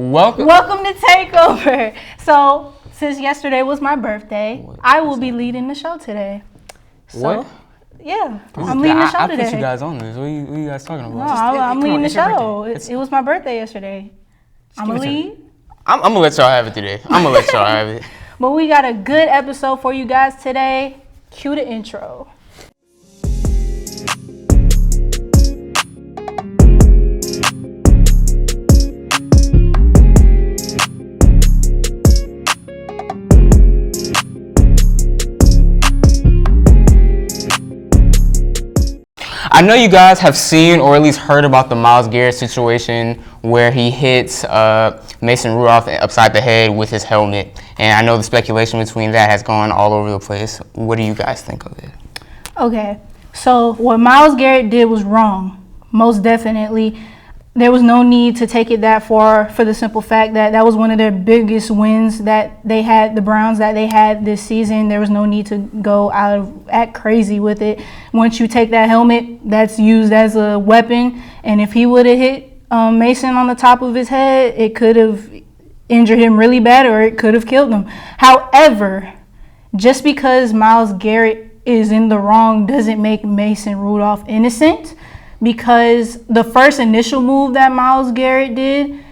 Welcome to Takeover. So, since yesterday was my birthday, I will be leading the show today. So, what? Yeah, I'm leading the show today. I put you guys on this. What are you guys talking about? No, I'm leading the show. It was my birthday yesterday. I'm going to lead. I'm going to let y'all have it today. But we got a good episode for you guys today. Cue the intro. I know you guys have seen or at least heard about the Myles Garrett situation where he hits Mason Rudolph upside the head with his helmet. And I know the speculation between that has gone all over the place. What do you guys think of it? Okay, so what Myles Garrett did was wrong, most definitely. There was no need to take it that far for the simple fact that that was one of their biggest wins that they had, the Browns, that they had this season. There was no need to go act crazy with it. Once you take that helmet, that's used as a weapon. And if he would have hit Mason on the top of his head, it could have injured him really bad or it could have killed him. However, just because Myles Garrett is in the wrong doesn't make Mason Rudolph innocent. Because the first initial move that Myles Garrett did,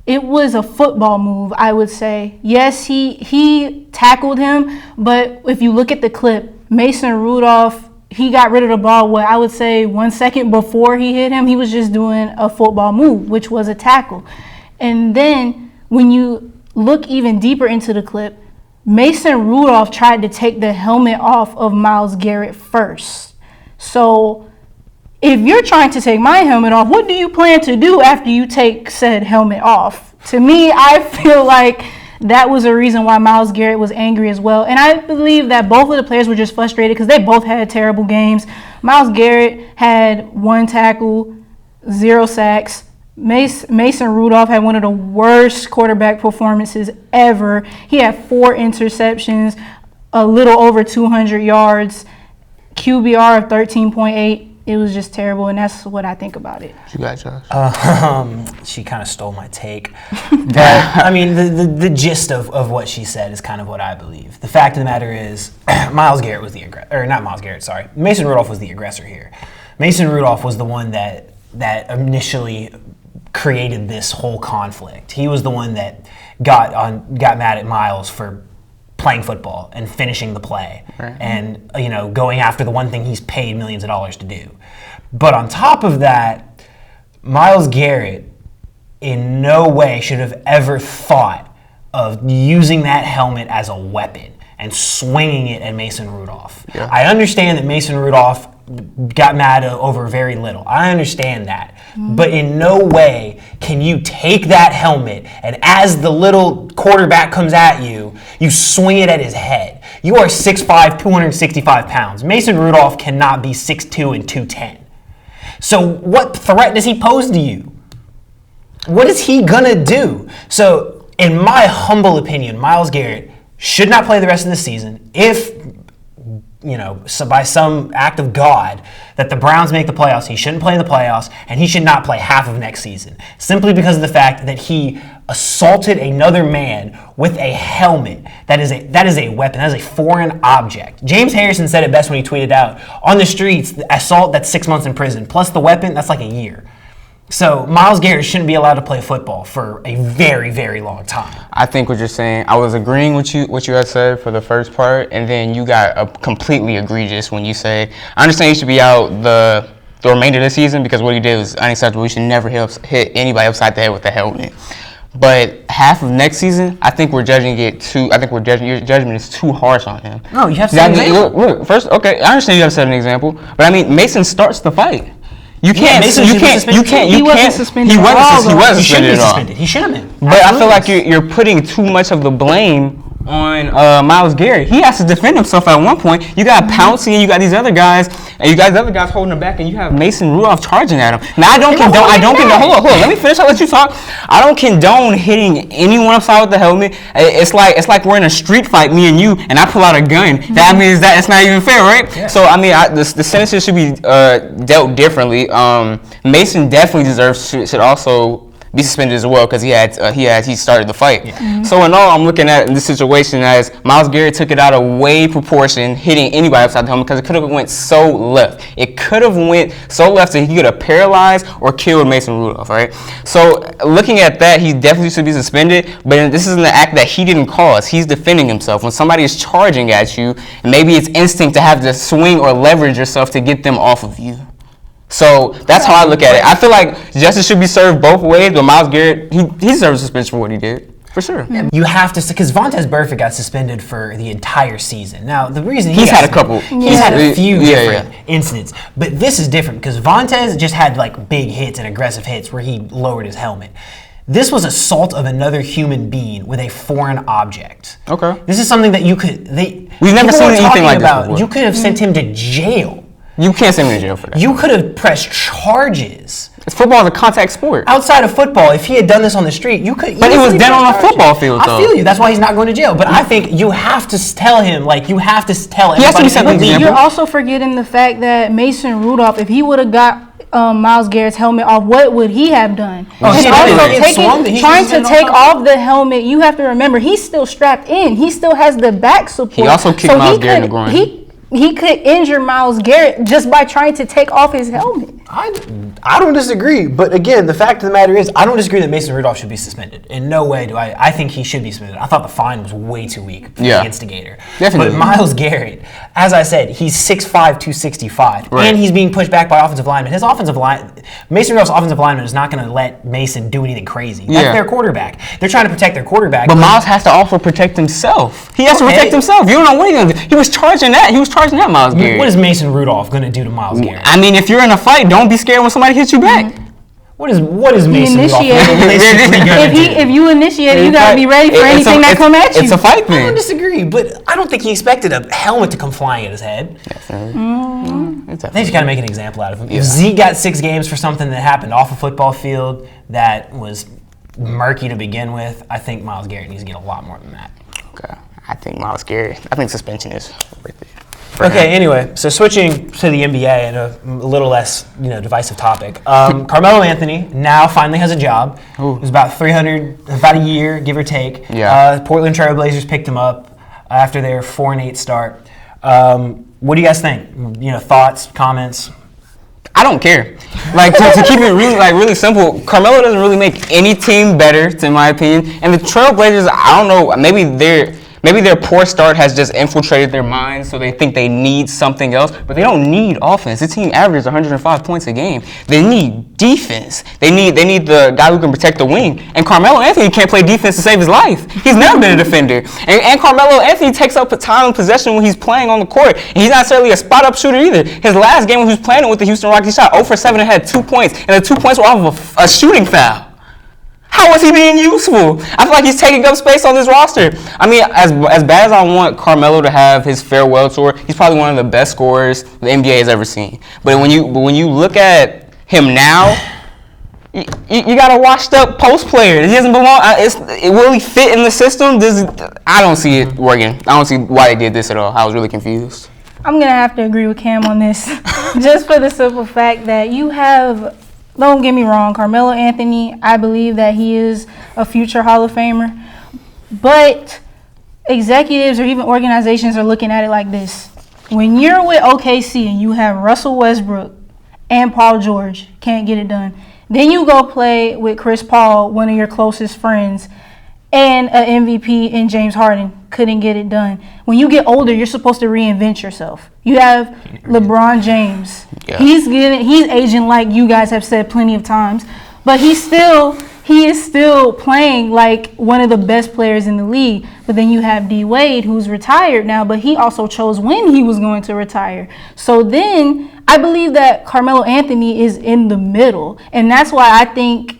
it was a football move, I would say. Yes, he tackled him, but if you look at the clip, Mason Rudolph, he got rid of the ball, I would say 1 second before he hit him. He was just doing a football move, which was a tackle. And then when you look even deeper into the clip, Mason Rudolph tried to take the helmet off of Myles Garrett first. So if you're trying to take my helmet off, what do you plan to do after you take said helmet off? To me, I feel like that was a reason why Myles Garrett was angry as well. And I believe that both of the players were just frustrated because they both had terrible games. Myles Garrett had 1 tackle, 0 sacks. Mason Rudolph had one of the worst quarterback performances ever. He had 4 interceptions, a little over 200 yards, QBR of 13.8. It was just terrible, and that's what I think about it. You got Josh? She kind of stole my take. But, I mean, the gist of what she said is kind of what I believe. The fact of the matter is, Myles Garrett was the aggressor. Or not Myles Garrett, sorry. Mason Rudolph was the aggressor here. Mason Rudolph was the one that initially created this whole conflict. He was the one that got mad at Myles for playing football and finishing the play, right, and going after the one thing he's paid millions of dollars to do. But on top of that, Myles Garrett in no way should have ever thought of using that helmet as a weapon and swinging it at Mason Rudolph. Yeah. I understand that Mason Rudolph got mad over very little. I understand that. Mm-hmm. But in no way can you take that helmet and as the little quarterback comes at you, you swing it at his head. You are 6'5", 265 pounds. Mason Rudolph cannot be 6'2" and 210. So what threat does he pose to you? What is he gonna do? So in my humble opinion, Myles Garrett should not play the rest of the season if, so by some act of God, that the Browns make the playoffs. He shouldn't play in the playoffs, and he should not play half of next season, simply because of the fact that he assaulted another man with a helmet. That is a weapon. That is a foreign object. James Harrison said it best when he tweeted out, on the streets, the assault, that's 6 months in prison, plus the weapon, that's like a year. So Myles Garrett shouldn't be allowed to play football for a very, very long time. I think what you're saying, I was agreeing with what you had said for the first part, and then you got completely egregious when you say, I understand you should be out the remainder of the season because what he did was unacceptable. You should never hit anybody upside the head with a helmet. But half of next season, I think we're judging it too. I think your judgment is too harsh on him. No, you have to set an example. Look, first, okay, I understand you have to set an example, but I mean, Mason starts the fight. You can't. He wasn't suspended. He wasn't suspended at all. He should have been. But absolutely. I feel like you're putting too much of the blame on Myles Garrett. He has to defend himself at one point. You got Pouncey and you got these other guys, and you got the other guys holding him back, and you have Mason Rudolph charging at him. Now I don't condone. Hold on. Let me finish. I'll let you talk. I don't condone hitting anyone upside with the helmet. It's like we're in a street fight, me and you, and I pull out a gun. That means that it's not even fair, right? Yeah. So I mean, the sentences should be dealt differently. Mason definitely should also be suspended as well because he started the fight. So in all, I'm looking at this situation as Myles Garrett took it out of way proportion, hitting anybody upside the helmet because it could have went so left. It could have went so left that he could have paralyzed or killed Mason Rudolph, right? So looking at that, he definitely should be suspended, but this is an act that he didn't cause. He's defending himself. When somebody is charging at you, maybe it's instinct to have to swing or leverage yourself to get them off of you. So that's how I look at it. I feel like justice should be served both ways, but Myles Garrett, he deserves suspension for what he did. For sure. You have to, because Vontaze Burfict got suspended for the entire season. Now, the reason he's had a couple. He's had a few different incidents. But this is different because Vontaze just had like big hits and aggressive hits where he lowered his helmet. This was assault of another human being with a foreign object. Okay. This is something that we've never seen anything like this before. You could have sent him to jail. You can't send him to jail for that. You could have pressed charges. Football is a contact sport. Outside of football, if he had done this on the street, you could. But it was done on a football field, though. I feel you. That's why he's not going to jail. But I think you have to tell him, you have to tell everybody. But you're also forgetting the fact that Mason Rudolph, if he would have got Myles Garrett's helmet off, what would he have done? Trying to take off the helmet, you have to remember he's still strapped in. He still has the back support. He also kicked Myles Garrett in the groin. He could injure Myles Garrett just by trying to take off his helmet. I don't disagree, but again, the fact of the matter is, I don't disagree that Mason Rudolph should be suspended. In no way do I think he should be suspended. I thought the fine was way too weak for the instigator. Definitely. But Myles Garrett, as I said, he's 6'5", 265, and he's being pushed back by offensive linemen. Mason Rudolph's offensive lineman is not going to let Mason do anything crazy. That's their quarterback. They're trying to protect their quarterback. But Myles has to also protect himself. He has to protect himself. You don't know what he's going to do. He was charging that. Myles Garrett. What is Mason Rudolph going to do to Myles Garrett? I mean, if you're in a fight, don't be scared when somebody hits you back. What is Mason Rudolph? If you initiate it, you gotta be ready for anything that come at you. It's a fight thing. I don't disagree, but I don't think he expected a helmet to come flying at his head. They just gotta make an example out of him. If Zeke got 6 games for something that happened off a football field that was murky to begin with, I think Myles Garrett needs to get a lot more than that. Okay. I think suspension is worth it. Okay, anyway, so switching to the NBA and a little less, divisive topic. Carmelo Anthony now finally has a job. It was about a year, give or take. Portland Trail Blazers picked him up after their 4-8 start. What do you guys think? Thoughts, comments? I don't care. To keep it really simple, Carmelo doesn't really make any team better, in my opinion. And the Trailblazers, I don't know, maybe their poor start has just infiltrated their minds, so they think they need something else. But they don't need offense. The team averages 105 points a game. They need defense. They need the guy who can protect the wing. And Carmelo Anthony can't play defense to save his life. He's never been a defender. And Carmelo Anthony takes up time and possession when he's playing on the court. And he's not necessarily a spot-up shooter either. His last game when he was playing with the Houston Rockets, he shot 0 for 7 and had 2 points. And the 2 points were off of a shooting foul. How is he being useful? I feel like he's taking up space on this roster. I mean, as bad as I want Carmelo to have his farewell tour, he's probably one of the best scorers the NBA has ever seen. But when you look at him now, you got a washed-up post player. He doesn't belong. Will he fit in the system? I don't see it working. I don't see why they did this at all. I was really confused. I'm going to have to agree with Cam on this, just for the simple fact that you have... Don't get me wrong, Carmelo Anthony, I believe that he is a future Hall of Famer. But executives or even organizations are looking at it like this. When you're with OKC and you have Russell Westbrook and Paul George, can't get it done. Then you go play with Chris Paul, one of your closest friends, and an MVP in James Harden, couldn't get it done. When you get older, you're supposed to reinvent yourself. You have LeBron James. Yeah. He's aging like you guys have said plenty of times, but he is still playing like one of the best players in the league. But then you have D Wade, who's retired now, but he also chose when he was going to retire. So then I believe that Carmelo Anthony is in the middle, and that's why I think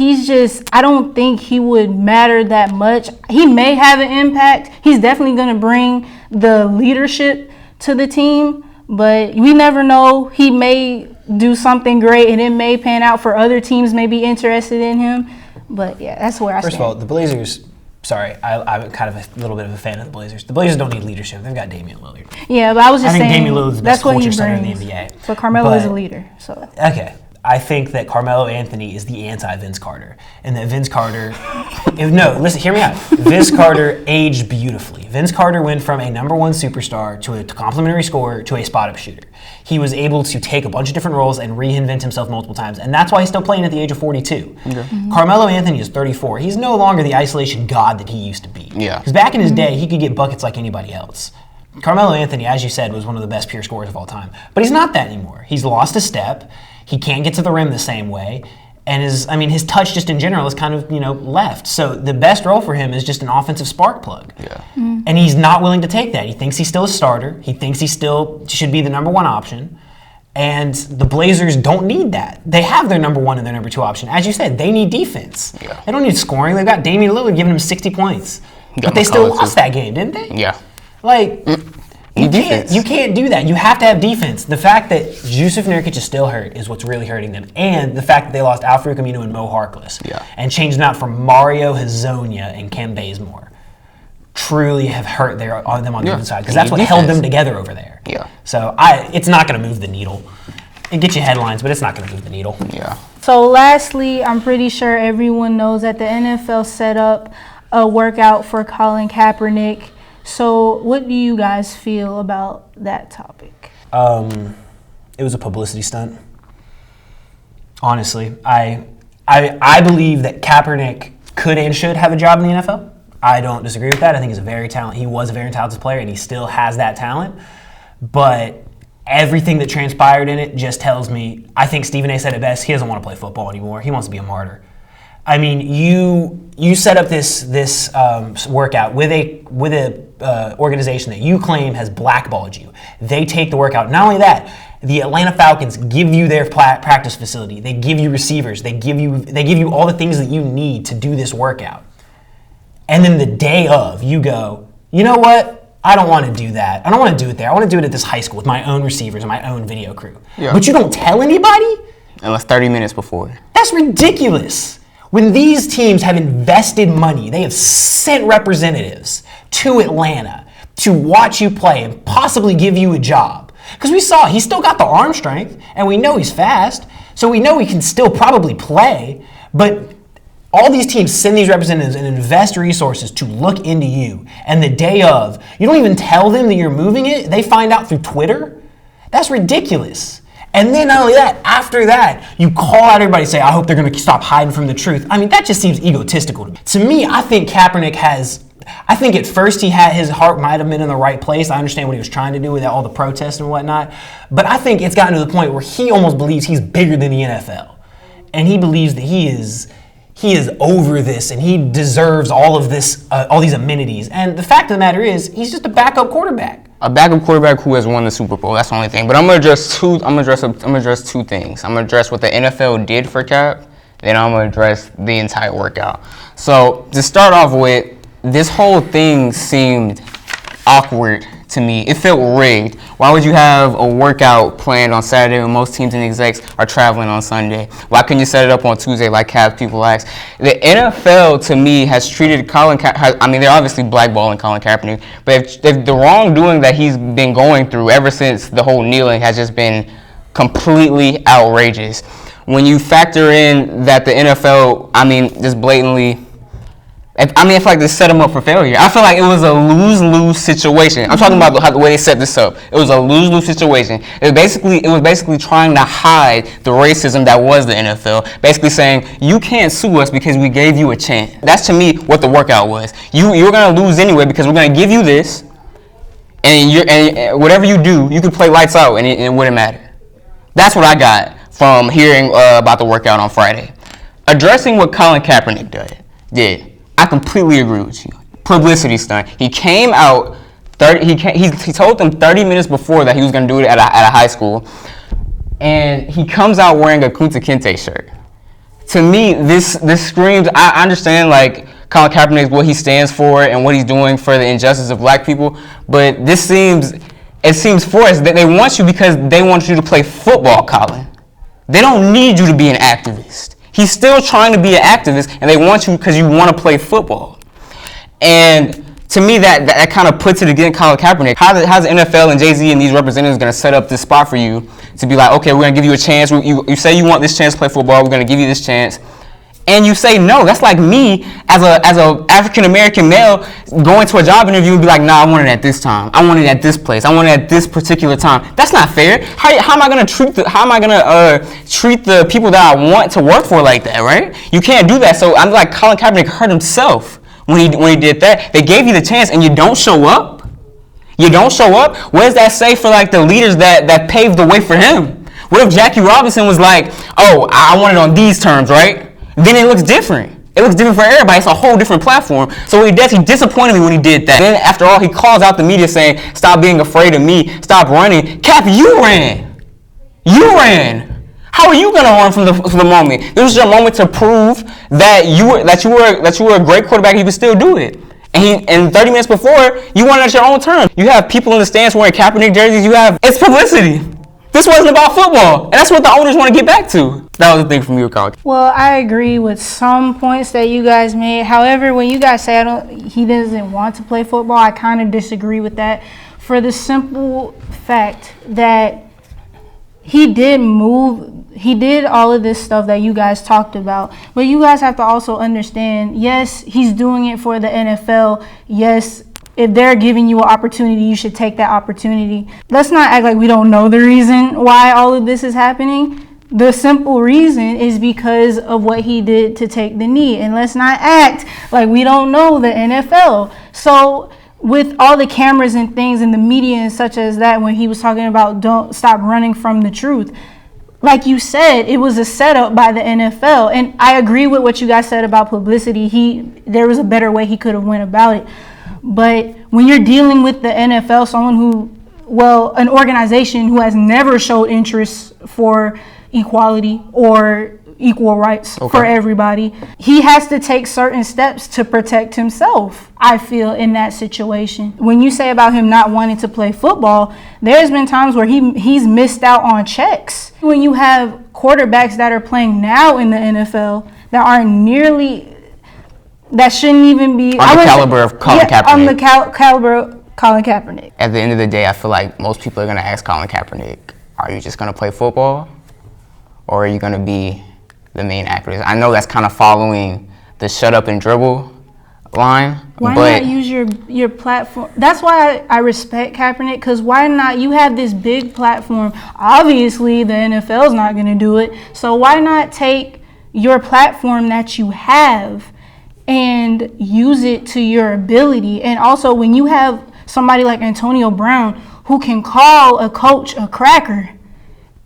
I don't think he would matter that much. He may have an impact. He's definitely going to bring the leadership to the team, but we never know. He may do something great, and it may pan out for other teams may be interested in him. But, yeah, that's where I stand. First of all, the Blazers, I'm kind of a little bit of a fan of the Blazers. The Blazers don't need leadership. They've got Damian Lillard. Yeah, but I was just saying Damian Lillard's the best culture center in the NBA. But Carmelo is a leader. So okay. I think that Carmelo Anthony is the anti-Vince Carter. And that Vince Carter, listen, hear me out. Vince Carter aged beautifully. Vince Carter went from a number one superstar to a complimentary scorer to a spot-up shooter. He was able to take a bunch of different roles and reinvent himself multiple times. And that's why he's still playing at the age of 42. Okay. Mm-hmm. Carmelo Anthony is 34. He's no longer the isolation god that he used to be. Yeah. Because back in his day, he could get buckets like anybody else. Carmelo Anthony, as you said, was one of the best pure scorers of all time. But he's not that anymore. He's lost a step. He can't get to the rim the same way. And his touch just in general is kind of, left. So the best role for him is just an offensive spark plug. Yeah. Mm-hmm. And he's not willing to take that. He thinks he's still a starter. He thinks he still should be the number one option. And the Blazers don't need that. They have their number one and their number two option. As you said, they need defense. Yeah. They don't need scoring. They've got Damian Lillard giving them 60 points. But they still lost that game, didn't they? Yeah. Like, you can't do that. You have to have defense. The fact that Jusuf Nurkic is still hurt is what's really hurting them. And the fact that they lost Al-Farouq Aminu and Mo Harkless. Yeah. And changed them out from Mario Hazonia and Kem Bazemore. Truly have hurt them on the defense side. Because that's what held them together over there. Yeah. So it's not going to move the needle. It gets you headlines, but it's not going to move the needle. Yeah. So lastly, I'm pretty sure everyone knows that the NFL set up a workout for Colin Kaepernick. So what do you guys feel about that topic? It was a publicity stunt. Honestly, I believe that Kaepernick could and should have a job in the NFL. I don't disagree with that. I think he was a very talented player, and he still has that talent. But everything that transpired in it just tells me, I think Stephen A. said it best, he doesn't want to play football anymore. He wants to be a martyr. I mean, you set up this workout with a organization that you claim has blackballed you. They take the workout. Not only that, the Atlanta Falcons give you their practice facility. They give you receivers. They give you all the things that you need to do this workout. And then the day of, you go, you know what? I don't want to do that. I don't want to do it there. I want to do it at this high school with my own receivers and my own video crew. Yeah. But you don't tell anybody? Unless 30 minutes before. That's ridiculous. When these teams have invested money, they have sent representatives to Atlanta to watch you play and possibly give you a job. Because we saw he's still got the arm strength, and we know he's fast, so we know he can still probably play. But all these teams send these representatives and invest resources to look into you. And the day of, you don't even tell them that you're moving it. They find out through Twitter. That's ridiculous. And then not only that, after that, you call out everybody and say, I hope they're going to stop hiding from the truth. I mean, that just seems egotistical to me. To me, I think Kaepernick I think at first his heart might have been in the right place. I understand what he was trying to do with all the protests and whatnot. But I think it's gotten to the point where he almost believes he's bigger than the NFL. And he believes that he is over this and he deserves all of this, all these amenities. And the fact of the matter is, he's just a backup quarterback. A backup quarterback who has won the Super Bowl. That's the only thing. But I'm gonna address two things. I'm gonna address what the NFL did for Cap, then I'm gonna address the entire workout. So to start off with, this whole thing seemed awkward to me. It felt rigged. Why would you have a workout planned on Saturday when most teams and execs are traveling on Sunday? Why couldn't you set it up on Tuesday like Cavs people ask? The NFL, to me, has treated Colin Kaepernick, I mean, they're obviously blackballing Colin Kaepernick, but if the wrongdoing that he's been going through ever since the whole kneeling has just been completely outrageous. When you factor in that the NFL, I mean, just blatantly, I feel like they set him up for failure. I feel like it was a lose-lose situation. I'm talking about the way they set this up. It was a lose-lose situation. It was basically trying to hide the racism that was the NFL. Basically saying, you can't sue us because we gave you a chance. That's to me what the workout was. You're gonna lose anyway because we're gonna give you this, and whatever you do, you can play lights out and it wouldn't matter. That's what I got from hearing about the workout on Friday. Addressing what Colin Kaepernick did. I completely agree with you. Publicity stunt. He came out. He told them 30 minutes before that he was going to do it at a high school, and he comes out wearing a Kunta Kinte shirt. To me, this screams. I understand like Colin Kaepernick, what he stands for and what he's doing for the injustice of black people, but it seems forced that they want you because they want you to play football, Colin. They don't need you to be an activist. He's still trying to be an activist, and they want you because you want to play football. And To me, that kind of puts it against Colin Kaepernick. How's the NFL and Jay-Z and these representatives going to set up this spot for you to be like, okay, we're going to give you a chance. You say you want this chance to play football. We're going to give you this chance. And you say no. That's like me as a African-American male going to a job interview and be like, nah, I want it at this time. I want it at this place. I want it at this particular time. That's not fair. How am I going to treat the people that I want to work for like that, right? You can't do that. So I'm like, Colin Kaepernick hurt himself when he did that. They gave you the chance and you don't show up. You don't show up. What does that say for like the leaders that paved the way for him? What if Jackie Robinson was like, oh, I want it on these terms, right? Then it looks different. It looks different for everybody. It's a whole different platform. So what he does, he disappointed me when he did that. Then after all, he calls out the media saying, stop being afraid of me. Stop running. Cap, you ran. You ran. How are you going to run from the moment? This was your moment to prove that you were a great quarterback and you could still do it. And 30 minutes before, you won at your own terms. You have people in the stands wearing Kaepernick jerseys. It's publicity. This wasn't about football, and that's what the owners want to get back to. That was the thing from you, Colin. Well, I agree with some points that you guys made. However, when you guys say he doesn't want to play football, I kind of disagree with that for the simple fact that he did all of this stuff that you guys talked about. But you guys have to also understand, yes, he's doing it for the NFL. Yes, if they're giving you an opportunity, you should take that opportunity. Let's not act like we don't know the reason why all of this is happening. The simple reason is because of what he did to take the knee. And let's not act like we don't know the NFL. So with all the cameras and things in the media and such as that, when he was talking about don't stop running from the truth, like you said, it was a setup by the NFL. And I agree with what you guys said about publicity. There was a better way he could have went about it. But when you're dealing with the NFL, an organization who has never showed interest for equality or equal rights for everybody, he has to take certain steps to protect himself, I feel, in that situation. When you say about him not wanting to play football, there's been times where he's missed out on checks. When you have quarterbacks that are playing now in the NFL that aren't nearly... that shouldn't even be... On the caliber of Colin Kaepernick. On the caliber of Colin Kaepernick. At the end of the day, I feel like most people are going to ask Colin Kaepernick, are you just going to play football? Or are you going to be the main actor? I know that's kind of following the shut up and dribble line. Why not use your platform? That's why I respect Kaepernick, because why not? You have this big platform. Obviously, the NFL's not going to do it. So why not take your platform that you have and use it to your ability? And also, when you have somebody like Antonio Brown who can call a coach a cracker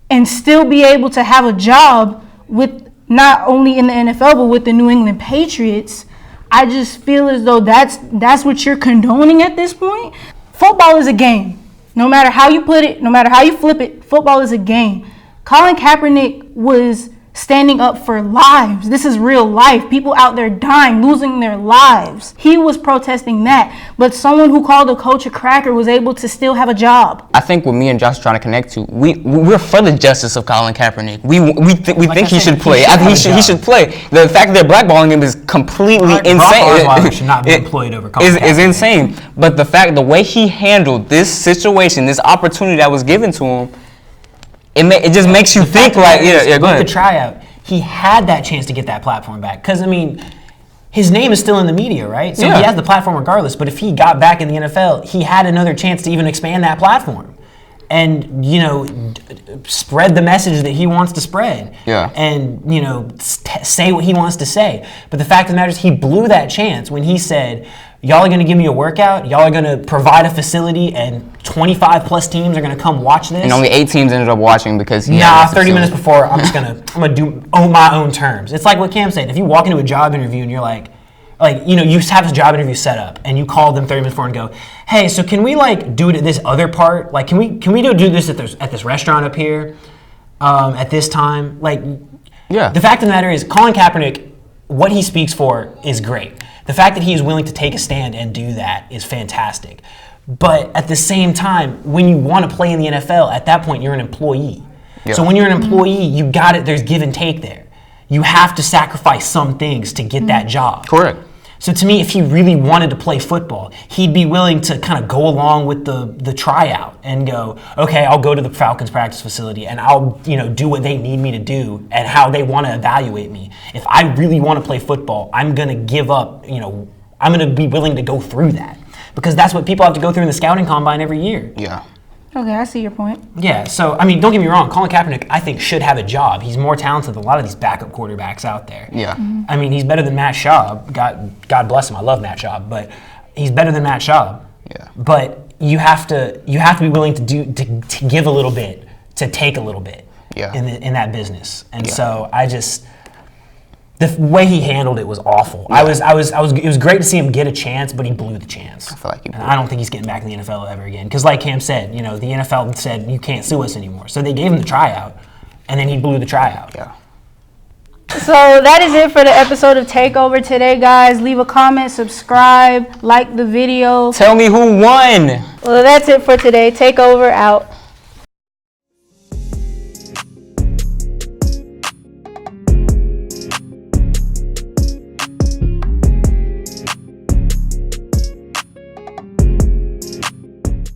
and still be able to have a job with not only in the NFL but with the New England Patriots, I just feel as though that's what you're condoning at this point. Football is a game. No matter how you put it, no matter how you flip it, football is a game. Colin Kaepernick was standing up for lives. This is real life. People out there dying, losing their lives. He was protesting that. But someone who called a coach a cracker was able to still have a job. I think what me and Josh are trying to connect to, we're for the justice of Colin Kaepernick. We think he should play. I think he should play. The fact that they're blackballing him is completely insane. Should not be employed over Colin Kaepernick. Is insane. But the way he handled this situation, this opportunity that was given to him, it just makes you think like, go ahead. The tryout, he had that chance to get that platform back. Because, I mean, his name is still in the media, right? So he has the platform regardless. But if he got back in the NFL, he had another chance to even expand that platform. And, spread the message that he wants to spread. Yeah. And, say what he wants to say. But the fact of the matter is he blew that chance when he said, y'all are going to give me a workout, y'all are going to provide a facility, and 25 plus teams are going to come watch this. And only 8 teams ended up watching because 30 minutes before, I'm going to do my own terms. It's like what Cam said. If you walk into a job interview and you're like, you have a job interview set up and you call them 30 minutes before and go, hey, so can we do it at this other part? Like, can we do this at this restaurant up here at this time? The fact of the matter is, Colin Kaepernick, what he speaks for is great. The fact that he is willing to take a stand and do that is fantastic. But at the same time, when you want to play in the NFL, at that point, you're an employee. Yeah. So when you're an employee, you got it. There's give and take there. You have to sacrifice some things to get that job. Correct. So to me, if he really wanted to play football, he'd be willing to kind of go along with the tryout and go, okay, I'll go to the Falcons practice facility and I'll, do what they need me to do and how they want to evaluate me. If I really want to play football, I'm going to give up, I'm going to be willing to go through that. Because that's what people have to go through in the scouting combine every year. Yeah. Okay, I see your point. Yeah, so, don't get me wrong. Colin Kaepernick, I think, should have a job. He's more talented than a lot of these backup quarterbacks out there. Yeah. Mm-hmm. He's better than Matt Schaub. God bless him. I love Matt Schaub. But he's better than Matt Schaub. Yeah. But you have to be willing to give a little bit, to take a little bit in that business. And so the way he handled it was awful. Yeah. It was great to see him get a chance, but he blew the chance. I feel like he blew. And I don't think he's getting back in the NFL ever again. Because like Cam said, the NFL said you can't sue us anymore. So they gave him the tryout, and then he blew the tryout. Yeah. So that is it for the episode of Takeover today, guys. Leave a comment, subscribe, like the video. Tell me who won. Well, that's it for today. Takeover out.